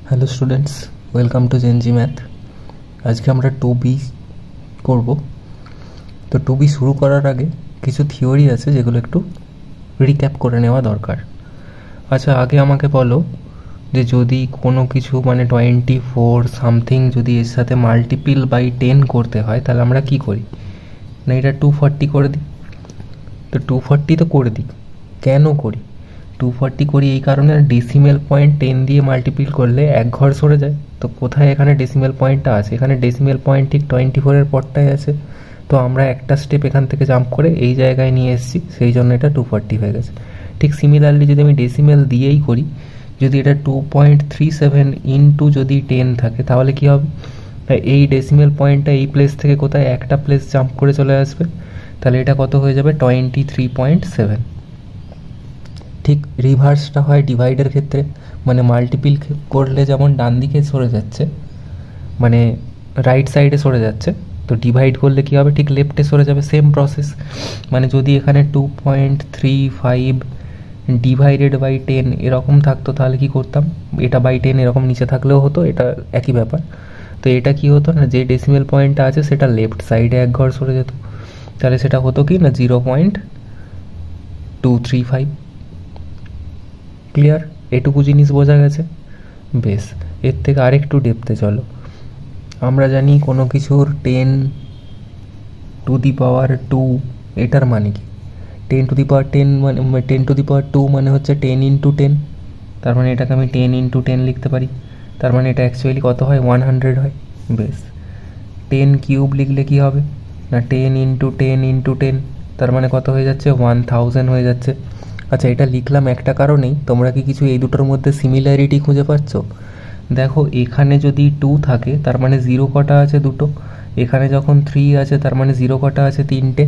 Hello students, welcome to Gen Z math. আজকে আমরা 2B করব। তো 2B শুরু করার আগে কিছু থিওরি আছে যেগুলো একটু রিক্যাপ করে নেওয়া দরকার। আচ্ছা, আগে আমাকে বলো যে যদি কোনো কিছু মানে 24 সামথিং যদি এর সাথে মাল্টিপল বাই 10 করতে হয় তাহলে আমরা কি করি? না, এটা 240 করে দিই। তো 240 তো করে দিই, কেন করি? 240 করি এই কারণে, ডেসিমেল পয়েন্ট 10 দিয়ে মাল্টিপ্ল করলে এক ঘর সরে যায়। তো কোথায় এখানে ডেসিমেল পয়েন্টটা আছে? এখানে ডেসিমেল পয়েন্ট ঠিক 24-এর পরটাই আছে। তো আমরা একটা স্টেপ এখান থেকে জাম্প করে এই জায়গায় নিয়ে এসেছি, সেই জন্য এটা 240 হয়ে গেছে। ঠিক সিমিলারলি যদি আমি ডেসিমেল দিয়েই করি, যদি এটা 2.37 ইন্টু যদি 10 থাকে তাহলে কি হবে? এই ডেসিমেল পয়েন্টটা এই প্লেস থেকে কোথায় একটা প্লেস জাম্প করে চলে আসবে, তাহলে এটা কত হয়ে যাবে? 23.7। ঠিক রিভার্সটা হয় ডিভাইডের ক্ষেত্রে, মানে মাল্টিপল করলে যেমন ডান দিকে সরে যাচ্ছে, মানে রাইট সাইডে সরে যাচ্ছে, তো ডিভাইড করলে কি হবে? ঠিক লেফটে সরে যাবে। সেম প্রসেস, মানে যদি এখানে 2.35 ডিভাইডেড বাই 10 এরকম থাকতো তাহলে কি করতাম? এটা বাই 10 এরকম নিচে থাকলেও হতো, এটা একই ব্যাপার। তো এটা কি হতো না, যে ডেসিমেল পয়েন্টটা আছে সেটা লেফট সাইডে এক ঘর সরে যেত, তাহলে সেটা হতো কি না 0.235। ক্লিয়ার? এটুকু জিনিস বোঝা গেছে? বেশ, এর থেকে আরেকটু ডেপথে চলো। আমরা জানি কোনো কিছুর 10⁻², এটার মানে কি? 10⁻10 মানে 10⁻², মানে হচ্ছে 10 ইন্টু 10। তার মানে এটাকে আমি 10 ইন্টু 10 লিখতে পারি। তার মানে এটা অ্যাকচুয়ালি কত হয়? 100 হয়। বেশ, 10 কিউব লিখলে কি হবে? না 10 ইন্টু 10 ইন্টু 10, তার মানে কত হয়ে যাচ্ছে? 1000 হয়ে যাচ্ছে। আচ্ছা, এটা লিখলাম একটা কারণেই, তোমরা কি কিছু এই দুটোর মধ্যে সিমিলারিটি খুঁজে পাচ্ছ? দেখো, এখানে যদি 2 থাকে তার মানে 0 কটা আছে? দুটো। এখানে যখন 3 আছে তার মানে 0 কটা আছে? 3টে।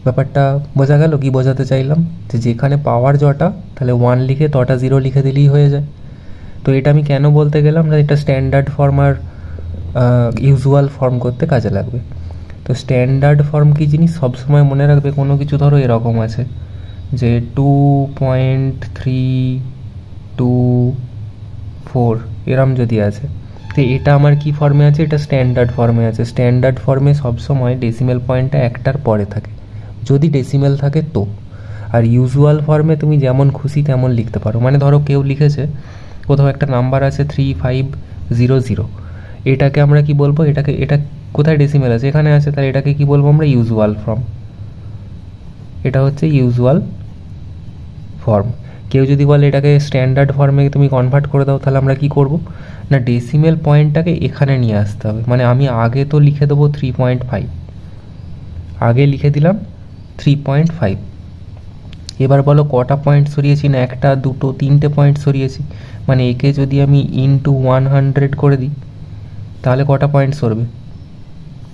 ব্যাপারটা বোঝা গেল? কি বোঝাতে চাইলাম? যে যেখানে পাওয়ার যটা, তাহলে 1 লিখে তটা 0 লিখে দিলেই হয়ে যায়। তো এটা আমি কেন বলতে গেলাম না এটা স্ট্যান্ডার্ড ফর্ম আর ইউজুয়াল ফর্ম করতে কাজে লাগবে। তো স্ট্যান্ডার্ড ফর্ম কি জিনিস সবসময় মনে রাখবে, কোনো কিছু ধরো এরকম আছে যে 2.324 এরম যদি আছে, তো এটা আমার কি ফর্মে আছে? এটা স্ট্যান্ডার্ড ফর্মে আছে। স্ট্যান্ডার্ড ফর্মে সবসময় ডেসিমেল পয়েন্টটা একটার পরে থাকে, যদি ডেসিমেল থাকে তো। আর ইউজুয়াল ফর্মে তুমি যেমন খুশি তেমন লিখতে পারো। মানে ধরো কেউ লিখেছে, কোথাও একটা নাম্বার আছে 3500, এটাকে আমরা কি বলবো? এটা কোথায় ডেসিমেল আছে? এখানে আছে, তাহলে এটাকে কি বলবো আমরা? Usual form. এটা হচ্ছে ইউজুয়াল ফর্ম। কেউ যদি বলে এটাকে স্ট্যান্ডার্ড ফর্মে তুমি কনভার্ট করে দাও, তাহলে আমরা কি করব? না ডেসিমেল পয়েন্টটাকে এখানে নিয়ে আসতে হবে। মানে আমি আগে তো লিখে দেবো 3.5, আগে লিখে দিলাম 3.5। এবার বলো কটা পয়েন্ট সরিয়েছি? না একটা, দুটো, 3টে পয়েন্ট সরিয়েছি। মানে একে যদি আমি ইন্টু 100 করে দিই তাহলে কটা পয়েন্ট সরবে?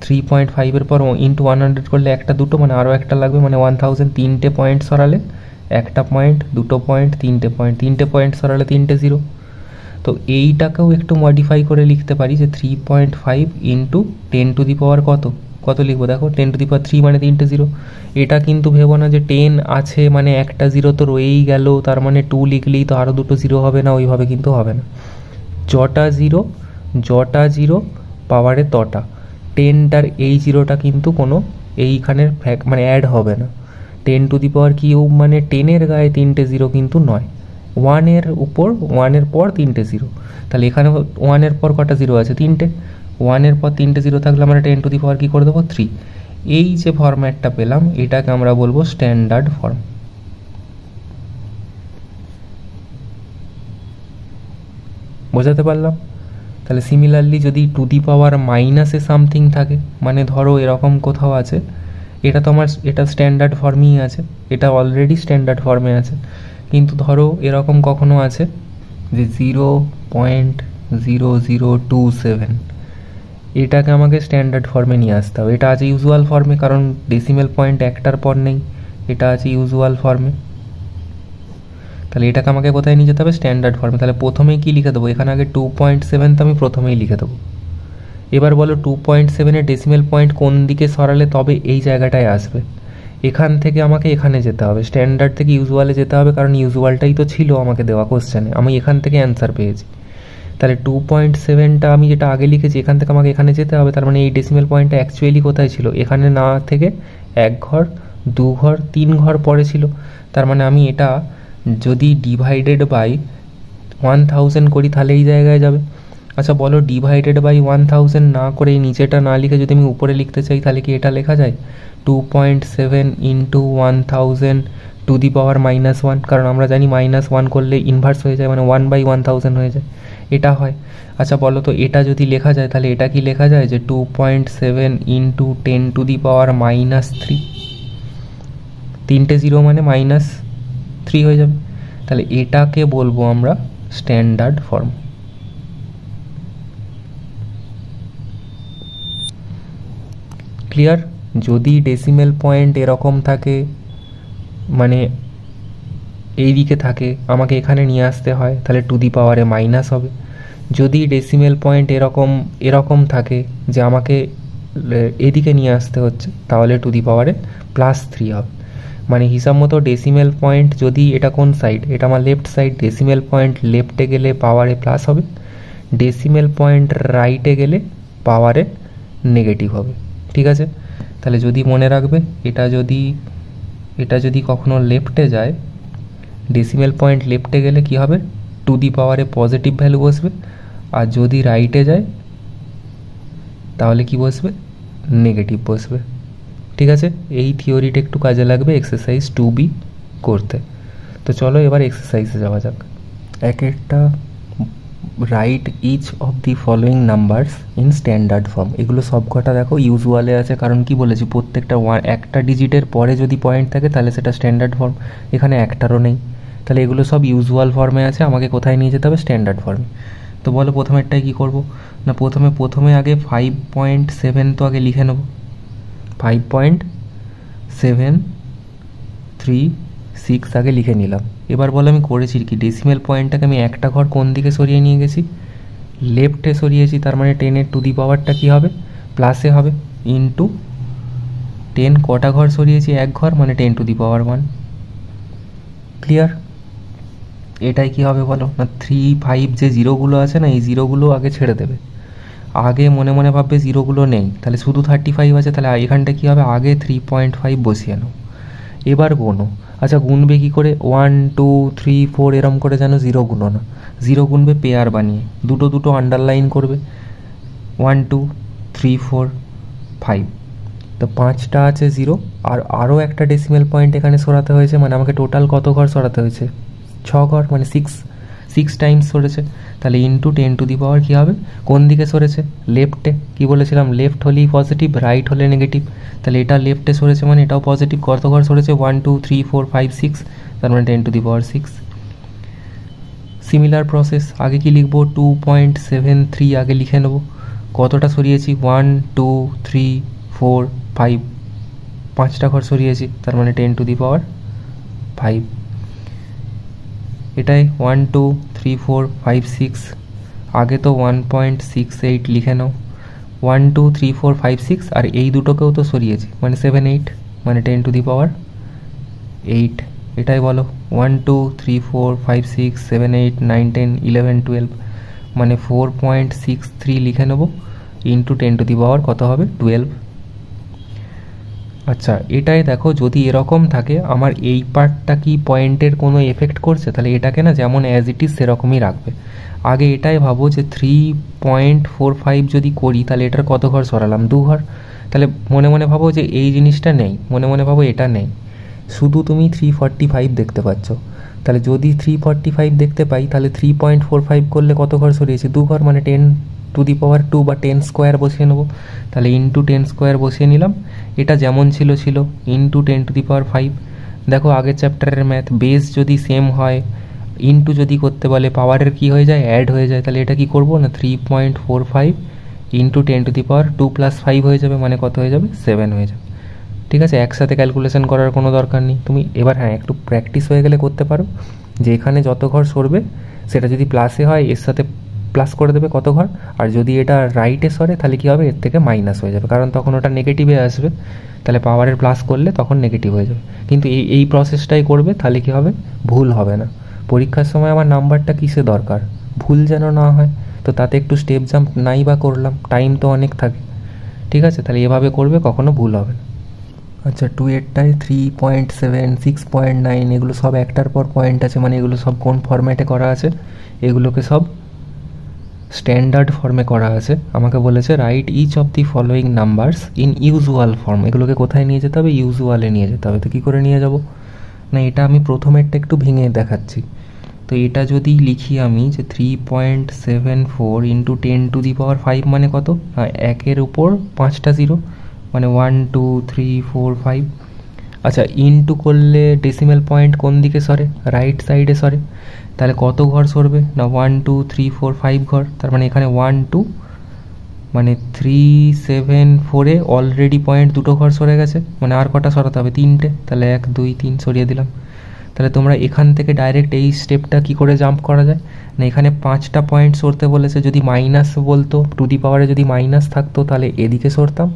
3.5-এর পর ইন্টু 100 করলে একটা, দুটো, মানে আরও একটা লাগবে, মানে 1000। 3টে পয়েন্ট সরালে একটা পয়েন্ট, দুটো পয়েন্ট, 3টে পয়েন্ট, 3টে পয়েন্ট সরালে 3টে 0। তো এইটাকেও একটু মডিফাই করে লিখতে পারি যে 3.5 ইন্টু 10⁻, কত লিখবো? দেখো 10⁻³ মানে 3টে 0। এটা কিন্তু ভেবো না যে 10 আছে মানে একটা 0 তো রয়েই গেল, তার মানে 2 লিখলেই তো আরও দুটো 0 হবে না, ওইভাবে কিন্তু হবে না। যটা 0 পাওয়ারে তটা, 10টার এই 0টা কিন্তু কোনো এইখানের মানে অ্যাড হবে না। 10⁻³ মানে 10-এর গায়ে 3টে 0 কিন্তু নয়। 1-এর পর 3টে 0, তাহলে এখানে 1-এর পর কটা 0 আছে? 3টে। 1-এর পর 3টে 0 থাকলে আমরা 10⁻³ কী করে দেবো? 3। এই যে ফরম্যাটটা পেলাম এটাকে আমরা বলবো স্ট্যান্ডার্ড ফর্ম। বোঝাতে পারলাম? তাহলে সিমিলারলি যদি টু দি পাওয়ার সামথিং থাকে, মানে ধরো এরকম কোথাও আছে, এটা তো আমার এটা স্ট্যান্ডার্ড ফর্মেই আছে, এটা অলরেডি স্ট্যান্ডার্ড ফর্মে আছে। কিন্তু ধরো এরকম কখনো আছে যে 0.0027, এটাকে আমাকে স্ট্যান্ডার্ড ফর্মে নিয়ে আসতে হবে। এটা আছে ইউজুয়াল ফর্মে, কারণ ডেসিমেল পয়েন্ট একটার পর নেই, এটা আছে ইউজুয়াল ফর্মে। তাহলে এটাকে আমাকে কোথায় নিয়ে যেতে হবে? স্ট্যান্ডার্ড ফর্মে। তাহলে প্রথমেই কি লিখে দেবো? এখানে আগে 2.7 তো আমি প্রথমেই লিখে দেবো। এবার বলো 2.7-এর ডেসিমেল পয়েন্ট কোন দিকে সরালে তবে এই জায়গাটায় আসবে? এখান থেকে আমাকে এখানে যেতে হবে, স্ট্যান্ডার্ড থেকে ইউজুয়ালে যেতে হবে, কারণ ইউজুয়ালটাই তো ছিল আমাকে দেওয়া কোশ্চেনে, আমি এখান থেকে অ্যান্সার পেয়েছি। তাহলে 2.7টা আমি যেটা আগে লিখেছি এখান থেকে আমাকে এখানে যেতে হবে, তার মানে এই ডেসিমেল পয়েন্টটা অ্যাকচুয়ালি কোথায় ছিল, এখানে না থেকে 1 ঘর 2 ঘর 3 ঘর পরে ছিল। তার মানে আমি এটা যদি ডিভাইডেড বাই 1000 করি তাহলে এই জায়গায় যাবে। আচ্ছা বলো, ডিভাইডেড বাই 1000 না করে এই নিচেটা না লিখে যদি আমি উপরে লিখতে চাই তাহলে কি এটা লেখা যায়? 2.7 ইন্টু 1000 টু দি পাওয়ার -1, কারণ আমরা জানি -1 করলে ইনভার্স হয়ে যায়, মানে 1/1000 হয়ে যায়, এটা হয়। আচ্ছা বলো তো, এটা যদি লেখা যায় তাহলে এটা কি লেখা যায় যে 2.7 ইন্টু 10 টু দি পাওয়ার -3, 3টে 0 মানে -3 হয়ে যাবে। তাহলে এটাকে বলবো আমরা স্ট্যান্ডার্ড ফর্ম। ক্লিয়ার? যদি ডেসিমেল পয়েন্ট এরকম থাকে, মানে এই দিকে থাকে, আমাকে এখানে নিয়ে আসতে হয়, তাহলে টু দি পাওয়ারে মাইনাস হবে। যদি ডেসিমেল পয়েন্ট এরকম থাকে যে আমাকে এদিকে নিয়ে আসতে হচ্ছে, তাহলে টু দি পাওয়ারে +3 হবে। মানে হিসাব মতো ডেসিমেল পয়েন্ট যদি এটা কোন সাইড, এটা আমার লেফট সাইড, ডেসিমেল পয়েন্ট লেফটে গেলে পাওয়ারে প্লাস হবে, ডেসিমেল পয়েন্ট রাইটে গেলে পাওয়ারে নেগেটিভ হবে। ঠিক আছে? তাহলে যদি মনে রাখবে, এটা যদি কখনো লেফটে যায়, ডেসিমেল পয়েন্ট লেফটে গেলে কি হবে, টু দি পাওয়ারে পজিটিভ ভ্যালু বসবে, আর যদি রাইটে যায় তাহলে কি বসবে, নেগেটিভ বসবে। ঠিক আছে? এই থিওরিটা একটু কাজে লাগবে এক্সারসাইজ 2B করতে। তো চলো এবার এক্সারসাইজে যাওয়া যাক। একটা write each of the following numbers in standard form. এগুলো সব কটা দেখো ইউজুয়ালে আছে, কারণ কি বলেছি, প্রত্যেকটা একটা ডিজিটের পরে যদি পয়েন্ট থাকে তাহলে সেটা স্ট্যান্ডার্ড ফর্ম, এখানে একটারও নেই, তাহলে এগুলো সব ইউজুয়াল ফর্মে আছে, আমাকে কোথায় নিয়ে যেতে হবে, স্ট্যান্ডার্ড ফর্মে। তো বলো প্রথমেরটাই কী করবো না, প্রথমে আগে 5.7 তো আগে লিখে নেব, 5.736 আগে লিখে নিলাম। এবার বলো আমি করেছি কি, ডেসিমেল পয়েন্টটাকে আমি একটা ঘর কোন দিকে সরিয়ে নিয়ে গেছি, লেফটে সরিয়েছি, তার মানে 10 টু দি পাওয়ারটা কী হবে, প্লাসে হবে, ইন্টু 10 কটা ঘর সরিয়েছি, 1 ঘর, মানে 10 টু দি পাওয়ার 1। ক্লিয়ার? এটাই কি হবে বলো না, 3, 5 যে জিরোগুলো আছে না, এই জিরোগুলো আগে ছেড়ে দেবে, আগে মনে মনে ভাববে জিরোগুলো নেই, তাহলে শুধু 35 আছে, তাহলে এখানটা কী হবে, আগে 3.5 বসিয়ে নাও, এবার গোনো। আচ্ছা গুনবে কী করে, 1 2 3 4 এরম করে যেন জিরো গুনো না, জিরো গুনবে পেয়ার বানিয়ে, দুটো আন্ডারলাইন করবে, 1 2 3 4 5, তো 5টা আছে জিরো, আর আরও একটা ডেসিমেল পয়েন্ট এখানে সরাতে হয়েছে, মানে আমাকে টোটাল কত ঘর সরাতে হয়েছে, 6 ঘর, মানে 6 টাইমস সরেছে, তাহলে ইন্টু 10 টু দি পাওয়ার কী হবে, কোন দিকে সরেছে, লেফটে, কি বলেছিলাম, লেফট হলেই পজিটিভ, রাইট হলে নেগেটিভ, তাহলে এটা লেফটে সরেছে মানে এটাও পজিটিভ, কত ঘর সরেছে, 1 2 3 4 5 6, তার মানে 10 to the power 6। Similar process, আগে কি লিখবো, 2.73 আগে লিখে নেব, কতটা সরিয়েছি, 1 2 3 4 5, 5টা ঘর সরিয়েছি, তার মানে 10 টু দি পাওয়ার 5। এটাই 1 2 3 4 5 6, আগে তো 1.68 লিখে নাও, 1 2 3 4 5 6, আর এই দুটোকেও তো সরিয়েছি, মানে 7 8, মানে 10 টু দি পাওয়ার 8। এটাই বলো 1 2 3 4 5 6 7 8 9 10 11 12, মানে 4.63 লিখে নেব, ইন্টু 10 টু দি পাওয়ার কত হবে, 12। আচ্ছা এটাই দেখো, যদি এরকম থাকে, আমার এই পার্টটা কি পয়েন্টের কোনো এফেক্ট করছে, তাহলে এটাকে না যেমন অ্যাজ ইট ইজ সেরকমই রাখবে। আগে এটাই ভাবো যে 3.45 যদি করি তাহলে এটার কত ঘর সরালাম, 2 ঘর, তাহলে মনে মনে ভাবো যে এই জিনিসটা নেই, মনে মনে ভাবো এটা নেই, শুধু তুমি 345 দেখতে পাচ্ছ, তাহলে যদি 345 দেখতে পাই তাহলে 3.45 করলে কত ঘর সরিয়েছি, 2 ঘর, মানে 10 টু দি পাওয়ার 2 বা 10 স্কোয়ার বসিয়ে নেবো, তাহলে ইন্টু 10 স্কোয়ার বসিয়ে নিলাম, এটা যেমন ছিল ইন্টু 10 টু দি পাওয়ার 5। দেখো আগের চ্যাপ্টারের ম্যাথ, বেস যদি সেম হয়, ইন্টু যদি করতে বলে, পাওয়ারের কি হয়ে যায়, অ্যাড হয়ে যায়, তাহলে এটা কি করবো না, 3.45 ইন্টু 10 টু দি পাওয়ার 2 + 5 হয়ে যাবে, মানে কত হয়ে যাবে, 7 হয়ে যাবে। ঠিক আছে, একসাথে ক্যালকুলেশন করার কোনো দরকার নেই, তুমি এবার হ্যাঁ একটু প্র্যাকটিস হয়ে গেলে করতে পারো, যে এখানে যত ঘর সরবে সেটা যদি প্লাসে হয় এর সাথে প্লাস করে দেবে কত ঘর, আর যদি এটা রাইটে সরে তাহলে কী হবে, এর থেকে মাইনাস হয়ে যাবে, কারণ তখন ওটা নেগেটিভে আসবে, তাহলে পাওয়ারের প্লাস করলে তখন নেগেটিভ হয়ে যাবে। কিন্তু এই প্রসেসটাই করবে, তাহলে কী হবে, ভুল হবে না। পরীক্ষার সময় আমার নাম্বারটা কিসে দরকার, ভুল যেন না হয়, তো তাতে একটু স্টেপ জাম্প নাই বা করলাম, টাইম তো অনেক থাকে। ঠিক আছে, তাহলে এভাবে করবে, কখনো ভুল হবে না। আচ্ছা, 2-এরটায় 3.7, 6.9 এগুলো সব একটার পর পয়েন্ট আছে, মানে এগুলো সব কোন ফরম্যাটে করা আছে? এগুলোকে সব স্ট্যান্ডার্ড ফর্মে করা আছে। আমাকে বলেছে write each of the following numbers in usual form. এগুলোকে কোথায় নিয়ে যেতে হবে? ইউজুয়ালে নিয়ে যেতে হবে। তো কী করে নিয়ে যাব? না, এটা আমি প্রথমেরটা একটু ভেঙে দেখাচ্ছি। তো এটা যদি লিখি আমি যে 3.74 ইন্টু 10⁵ মানে কত? না, 1-এর উপর 5টা জিরো, মানে 1 2 3 4 5। আচ্ছা, ইনটু করলে ডেসিমেল পয়েন্ট কোন দিকে সরে? রাইট সাইডে সরে। তাহলে কত ঘর সরবে? না 1 2 3 4 5 ঘর। তার মানে এখানে 1 2, মানে 3 7 4-এ অলরেডি পয়েন্ট দুটো ঘর সরে গেছে, মানে আর কটা সরাতে হবে? 3টে। তাহলে 1 2 3 সরিয়ে দিলাম। তাহলে তোমরা এখান থেকে ডাইরেক্ট এই স্টেপটা কি করে জাম্প করা যায়? না, এখানে 5টা পয়েন্ট সরতে বলেছে। যদি মাইনাস বলতো, টু দি পাওয়ারে যদি মাইনাস থাকতো তাহলে এদিকে সরতাম,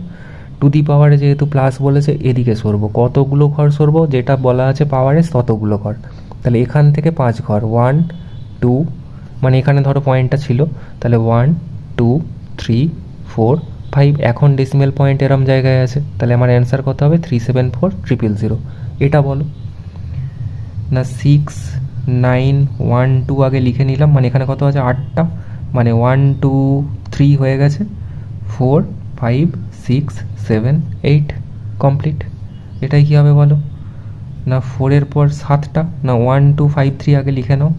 টু দি পাওয়ারে যেহেতু প্লাস বলেছে এদিকে সরবো। কতগুলো ঘর সরবো? যেটা বলা আছে পাওয়ারে ততগুলো ঘর। তাহলে এখান থেকে 5 ঘর, 1 2, মানে এখানে ধরো পয়েন্টটা ছিল, তাহলে 1 2 3 4 5। এখন ডেসিমেল পয়েন্ট এরম জায়গায় আছে, তাহলে আমার অ্যান্সার কত হবে? 374000। এটা বলো। না 6 9 1 2 আগে লিখে নিলাম, মানে এখানে কত আছে? 8টা, মানে 1 2 3 হয়ে গেছে, 4 5 6 7 8 কমপ্লিট। এটাই কী হবে বলো? না 4-এর পর 7টা, না 1 2 5 3 আগে লিখে নাও,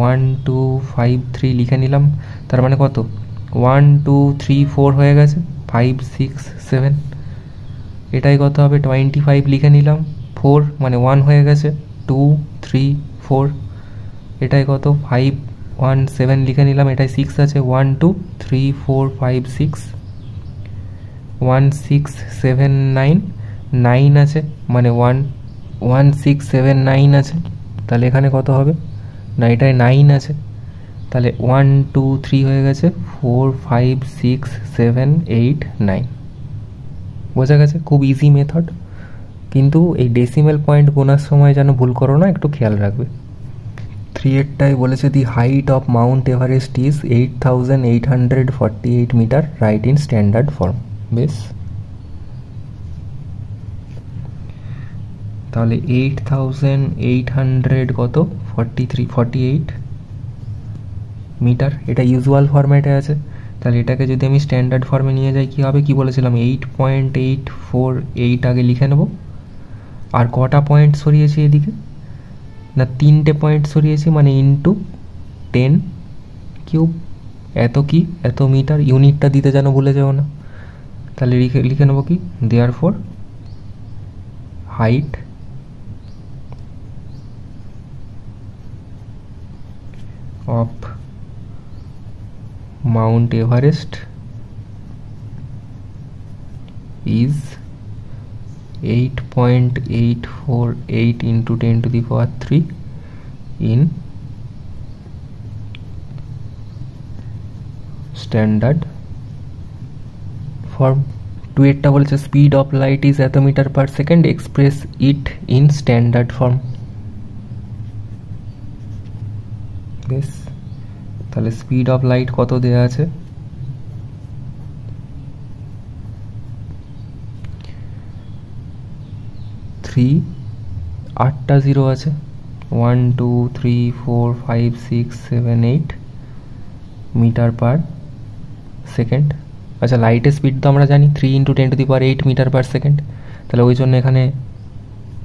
1 2 5 3 লিখে নিলাম। তার মানে কত? 1 2 3 4 হয়ে গেছে, 5 6 7। এটাই কত হবে? 25 লিখে নিলাম, 4 মানে 1 হয়ে গেছে, 2 3 4। এটাই কত? 5 1 7 লিখে নিলাম, এটাই 6 আছে, 1 2 3 4 5 6 1 6 7 9 9 আছে, মানে 1 1 6 7 9 আছে। তাহলে এখানে কত হবে? না, এটাই 9 আছে, তাহলে 1 2 3 হয়ে গেছে, 4 5 6 7 8 9। বোঝা গেছে? খুব ইজি মেথড, কিন্তু এই ডেসিমেল পয়েন্ট গোনার সময় যেন ভুল করো না, একটু খেয়াল রাখবে। 3-এরটাই বলেছে the height of Mount Everest is 8848 metre, right in standard form. বেশ, তাহলে 8800 কত? 48 মিটার। এটা ইউজুয়াল ফরম্যাটে আছে, তাহলে এটাকে যদি আমি স্ট্যান্ডার্ড ফর্মে নিয়ে যাই কী হবে? কি বলেছিলাম? 8.848 আগে লিখে নেব। আর কটা পয়েন্ট সরিয়েছি এদিকে? না 3টে পয়েন্ট সরিয়েছি, মানে ইন্টু 10 কিউব। এত কি? এত মিটার। ইউনিটটা দিতে যেন ভুলে যাও না। তাহলে লিখে নেবো কি? Therefore height of Mount Everest is 8.848 into 10⁻³ in standard form. 2-এরটা বলেছে স্পিড অফ লাইট ইজ এত metre per second, express it in standard form. বেশ, তাহলে স্পিড অফ লাইট কত দেওয়া আছে? 3, 8টা জিরো আছে, 1 2 3 4 5 6 7 8 মিটার পার সেকেন্ড। আচ্ছা, লাইটের স্পিড তো আমরা জানি 3 × 10⁸ মিটার পার সেকেন্ড, তাহলে ওই জন্য এখানে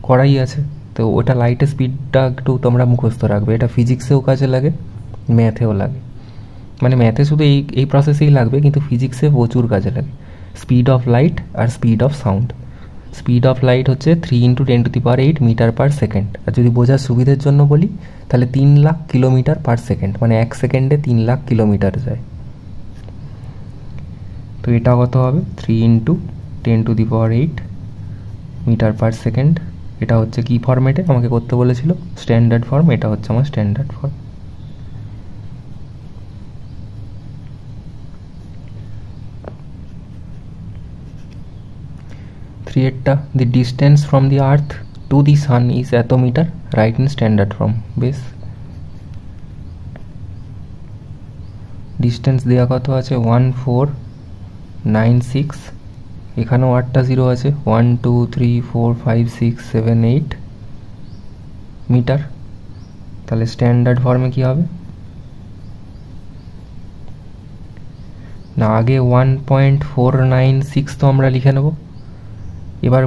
করাই আছে। তো ওটা লাইটের স্পিডটা একটু তোমরা মুখস্থ রাখবে, এটা ফিজিক্সেও কাজে লাগে, ম্যাথেও লাগে। মানে ম্যাথে শুধু এই প্রসেসেই লাগবে, কিন্তু ফিজিক্সে প্রচুর কাজে লাগে। স্পিড অফ লাইট আর speed of sound. Speed of light হচ্ছে 3 × 10⁸ মিটার পার সেকেন্ড। আর যদি বোঝার সুবিধের জন্য বলি তাহলে 3 লাখ কিলোমিটার পার সেকেন্ড, মানে 1 সেকেন্ডে 3 লাখ কিলোমিটার যায়। তো এটা কত হবে? 3 × 10⁸ মিটার পার সেকেন্ড। এটা হচ্ছে কি ফরম্যাটে আমাকে করতে বলেছিল? Standard form. এটা হচ্ছে আমার স্ট্যান্ডার্ড ফর্ম। থ্রিয়েরটা the distance from the earth to the sun is এত metre, right in standard form. বেশ, ডিস্টেন্স দেওয়া কত আছে 1496, এখানেও 8টা জিরো আছে 1 2 3 4 5 6 7 8 মিটার। তাহলে স্ট্যান্ডার্ড ফর্মে কি হবে না, আগে 1.496 তো আমরা লিখে নেব। এবার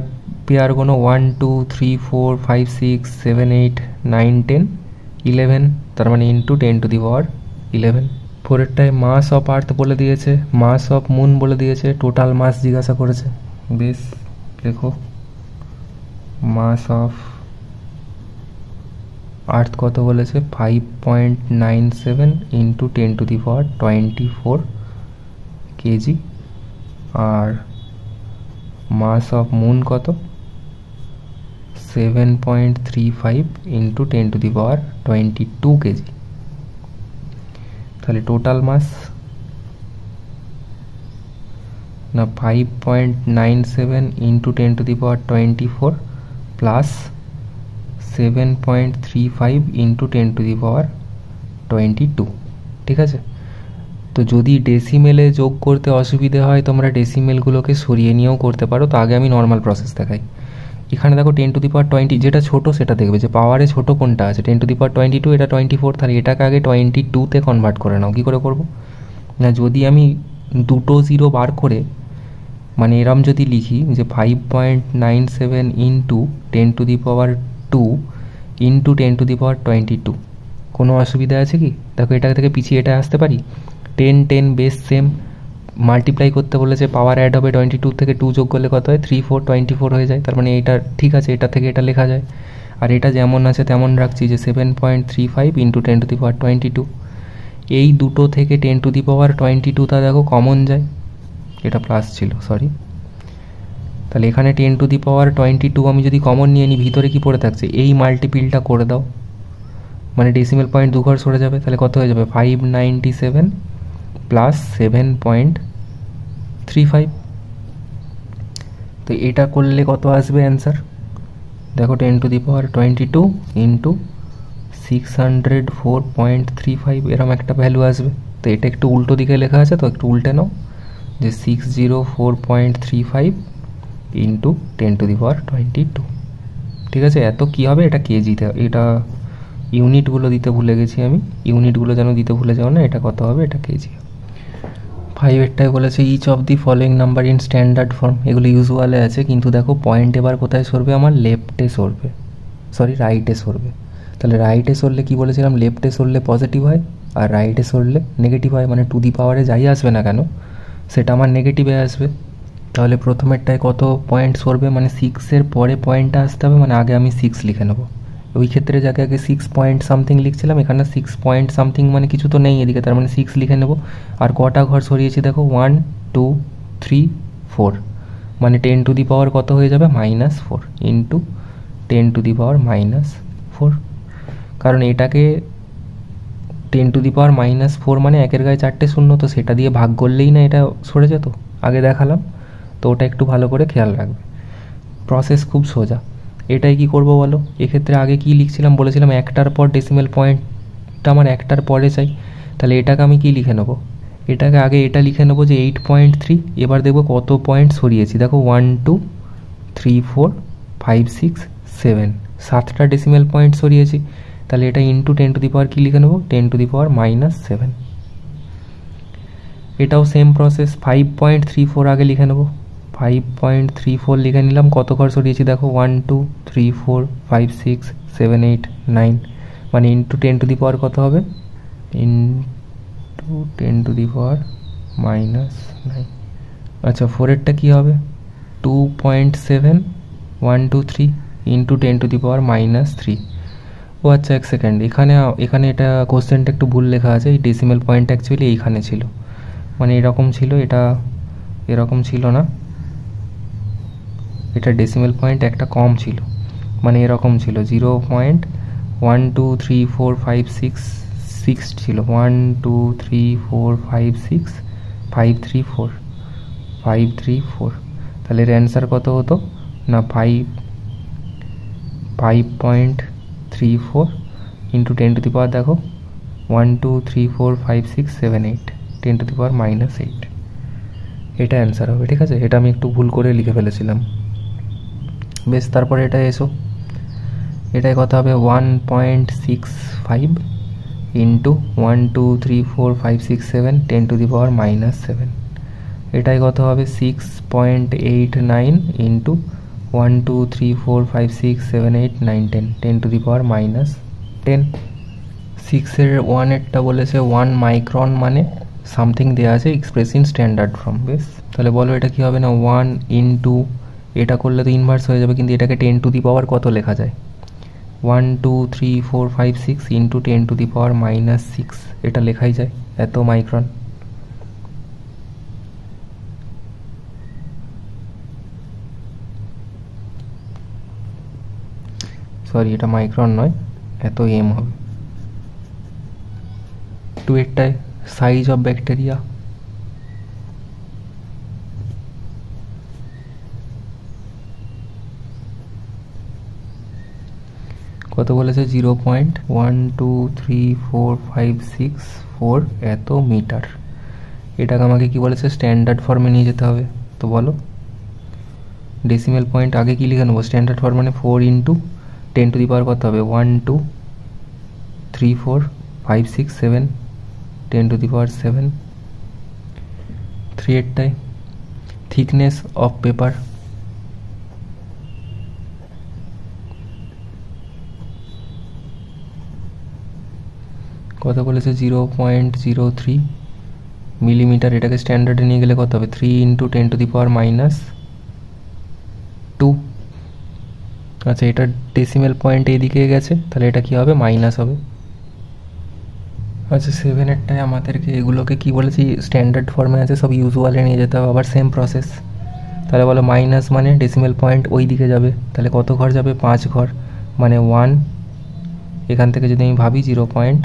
পেয়ার কোনো 1 2 3 4 5 6 7 8 9 10 11, তার মানে ইন্টু 10⁻11। পরেরটায় মাস অফ আর্থ বলে দিয়েছে, মাস অফ মুন বলে দিয়েছে, টোটাল মাস জিজ্ঞাসা করেছে। বেশ, লেখো মাস অফ আর্থ কত বলেছে 5.97 ইন্টু 10⁻24 কেজি, আর মাস অফ মুন কত 7.35 ইন্টু 10⁻22 কেজি। তাহলে টোটাল মাস না 5.97 ইন্টু 10⁻24 প্লাস 7.35 ইন্টু 10⁻22, ঠিক আছে। তো যদি ডেসিমেলে যোগ করতে অসুবিধে হয় তোমরা ডেসিমেলগুলোকে সরিয়ে নিয়েও করতে পারো। তো আগে আমি নর্মাল প্রসেস দেখাই। এখানে দেখো 10⁻20, যেটা ছোট সেটা দেখবে যে পাওয়ারে ছোট কোনটা আছে, 10⁻22, এটা 24, তাহলে এটাকে আগে 22-তে কনভার্ট করে নাও। কী করে করবো না, যদি আমি দুটো জিরো বার করে মানে এরম যদি লিখি যে 5.97 ইন্টু 10⁻2 ইন্টু 10⁻22, কোনো অসুবিধা আছে কি? দেখো এটা থেকে পিছিয়ে এটা আসতে পারি, 10 10 বেস সেম, মাল্টিপ্লাই করতে বলেছে, পাওয়ার অ্যাড হবে, 22 থেকে 2 যোগ করলে কত হয় 3 4 24 হয়ে যায়। তার মানে এটা ঠিক আছে, এটা থেকে এটা লেখা যায়। আর এটা যেমন আছে তেমন রাখছি যে 7.35 ইন্টু 10⁻22। এই দুটো থেকে 10⁻22টা দেখো কমন যায়, এটা প্লাস ছিল সরি। তাহলে এখানে 10⁻22 আমি যদি কমন নিয়ে নিই, ভিতরে কি পড়ে থাকছে, এই মাল্টিপিলটা করে দাও, মানে ডেসিমেল পয়েন্ট দু ঘর সরে যাবে। তাহলে কত হয়ে যাবে 597 প্লাস 7.35। তো এটা করলে কত আসবে অ্যান্সার দেখো, 10⁻22 ইন্টু 604.35 এরম একটা ভ্যালু আসবে। তো এটা একটু উল্টো দিকে লেখা আছে, তো একটু উল্টে নাও যে 604.35 ইন্টু 10⁻22, ঠিক আছে। এত কি হবে, এটা কেজিতে, এটা ইউনিটগুলো দিতে ভুলে গেছি আমি, ইউনিটগুলো যেন দিতে ভুলে যাও না। এটা কত হবে, এটা কেজি। 5-এরটায় বলেছে each of the following number in standard form, এগুলো ইউজুয়ালে আছে, কিন্তু দেখো পয়েন্ট এবার কোথায় সরবে, আমার লেফটে সরবে, সরি রাইটে সরবে। তাহলে রাইটে সরলে কি বলেছিলাম, লেফটে সরলে পজিটিভ হয় আর রাইটে সরলে নেগেটিভ হয়, মানে টু দি পাওয়ারে যাই আসবে না কেন সেটা আমার নেগেটিভে আসবে। তাহলে প্রথমেরটায় কত পয়েন্ট সরবে, মানে 6-এর পরে পয়েন্টটা আসতে হবে, মানে আগে আমি 6 লিখে নেবো। ওই ক্ষেত্রে যাকে আগে 6 পয়েন্ট সামথিং লিখছিলাম, এখানে 6 পয়েন্ট সামথিং মানে কিছু তো নেই এদিকে, তার মানে 6 লিখে নেব। আর কটা ঘর সরিয়েছি দেখো 1 2 3 4, মানে 10⁻⁴ কত হয়ে যাবে -4 ইন্টু 10⁻⁻4, কারণ এটাকে 10⁻⁻4 মানে একের গায়ে 4টে শূন্য, তো সেটা দিয়ে ভাগ করলেই না এটা সরে যেত, আগে দেখালাম। তো ওটা একটু ভালো করে খেয়াল রাখবে, প্রসেস খুব সোজা। এটাই কি করব বলো, এক্ষেত্রে আগে কি লিখছিলাম, বলেছিলাম একটার পর ডেসিমেল পয়েন্টটা আমার একটার পরে চাই। তাহলে এটাকে আমি কি লিখে নেবো, এটাকে আগে এটা লিখে নেবো যে 8.3। এবার দেখবো কত পয়েন্ট সরিয়েছি, দেখো 1 2 3 4 5 6 7, 7টা ডেসিমেল পয়েন্ট সরিয়েছি। তাহলে এটা ইন্টু 10⁻, কি লিখে নেবো 10⁻⁻7। এটাও সেম প্রসেস, 5.34 আগে লিখে নেবো, 5.34 লিখে নিলাম। কত ঘর সরিয়েছি দেখো 1 2 3 4 5 6 7 8 9, মানে ইন্টু 10⁻, কত হবে ইন্টু 10⁻⁻9। আচ্ছা 4-এরটা কী হবে 2.7 1 2 3 ইন্টু 10⁻⁻3। ও আচ্ছা এক সেকেন্ড, এখানে এটা কোশ্চেনটা একটু ভুল লেখা আছে, এই ডেসিমেল পয়েন্ট অ্যাকচুয়ালি এইখানে ছিল, মানে এরকম ছিল, এটা এরকম ছিল না, এটা ডেসিমেল পয়েন্ট একটা কম ছিল, মানে এরকম ছিল 0.123456 ছিল, 123456534 534। তাহলে এর অ্যান্সার কত হতো না 5.34 ইন্টু 10⁻, দেখো 1 2 3 4 5 6 7 8, 10⁻⁻8। এটা অ্যান্সার হবে, ঠিক আছে? এটা আমি একটু ভুল করে লিখে ফেলেছিলাম। বেশ, তারপরে এটা এসো, এটাই কথা হবে 1.65 ইন্টু 1 2 3 4 5 6 7 10⁻⁻7। এটাই কত হবে 6.89 ইন্টু 1 2 3 4 5 6 7 8 9 10 10⁻10। 6-এর 1-এরটা বলেছে 1 মাইক্রন, মানে সামথিং দেওয়া আছে এক্সপ্রেস ইন স্ট্যান্ডার্ড ফর্ম। বেশ, তাহলে বলো এটা কি হবে না 1 ইন্টু, এটা করলে তো ইনভার্স হয়ে যাবে, কিন্তু এটাকে 10⁻, কত লেখা যায় 1 2 3 4 5 6 ইন্টু 10⁻⁻6, এটা লেখাই যায় এত মাইক্রন। সরি, এটা মাইক্রন নয়, এত এম হবে। 2-এরটায় সাইজ অফ ব্যাকটেরিয়া, কত বলেছে 0.1234564 এত মিটার। এটাকে আমাকে কি বলেছে স্ট্যান্ডার্ড ফর্মে নিয়ে যেতে হবে। তো বলো ডেসিমেল পয়েন্ট আগে কি লিখে নেবো, স্ট্যান্ডার্ড ফর্ম মানে 4 ইন্টু 10⁻, কত হবে 1 2 3 4 5 6 7 10⁻7। 3-এরটায় থিকনেস অফ পেপার, কত বলেছে 0.03 মিলিমিটার। এটাকে স্ট্যান্ডার্ডে নিয়ে গেলে কত হবে 3 ইন্টু 10⁻²। আচ্ছা, এটা ডেসিমেল পয়েন্ট এইদিকে গেছে, তাহলে এটা কি হবে মাইনাস হবে। আচ্ছা, 7-এরটায় আমাদেরকে এগুলোকে কি বলেছি স্ট্যান্ডার্ড ফর্মে আছে, সব ইউজুয়ালে নিয়ে যেতে হবে, আবার সেম প্রসেস। তাহলে বলো মাইনাস মানে ডেসিমেল পয়েন্ট ওই দিকে যাবে, তাহলে কত ঘর যাবে 5 ঘর, মানে 1। এখান থেকে যদি আমি ভাবি 0.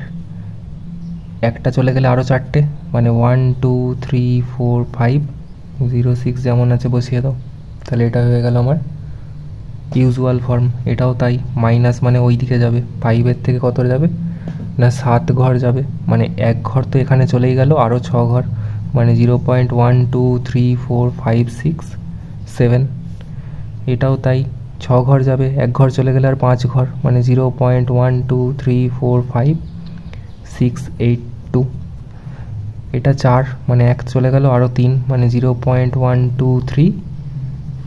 একটা চলে গেলে আরও 4টে, মানে 1 2 3 4 5 0 6 যেমন আছে বসিয়ে দাও। তাহলে এটা হয়ে গেল আমার ইউজুয়াল ফর্ম। এটাও তাই, মাইনাস মানে ওই দিকে যাবে, 5-এর থেকে কত যাবে না 7 ঘর যাবে, মানে 1 ঘর তো এখানে চলেই গেল, আরও 6 ঘর, মানে 0.1 2 3 4 5 6 7। এটাও তাই, 6 ঘর যাবে, 1 ঘর চলে গেলে আর 5 ঘর, মানে 0.1 2 3 4 5 6 8 2। এটা 4, মানে 1 চলে গেল আরও 3, মানে 0.1 2 3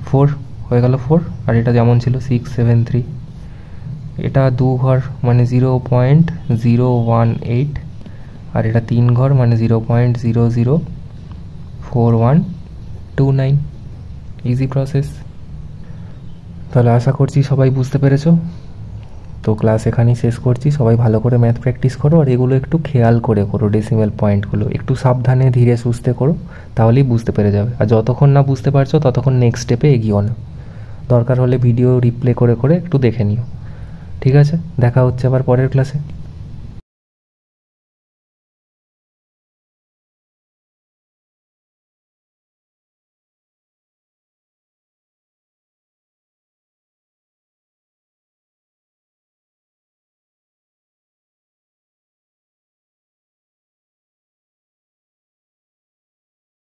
4 হয়ে গেল 4, আর এটা যেমন ছিল 6 7 3। এটা 2 ঘর, মানে 0.018, আর এটা 3 ঘর, মানে 0.004129। Easy process. তাহলে আশা করছি সবাই বুঝতে পেরেছো। তো ক্লাস এখানেই শেষ করছি। সবাই ভালো করে ম্যাথ প্র্যাকটিস করো, আর এগুলো একটু খেয়াল করে করো, ডেসিমেল পয়েন্টগুলো একটু সাবধানে ধীরে সুস্থে করো, তাহলেই বুঝতে পেরে যাবে। আর যতক্ষণ না বুঝতে পারছো ততক্ষণ নেক্সট স্টেপে এগিয়েও না। দরকার হলে ভিডিও রিপ্লে করে করে একটু দেখে নিও। ঠিক আছে, দেখা হচ্ছে আবার পরের ক্লাসে।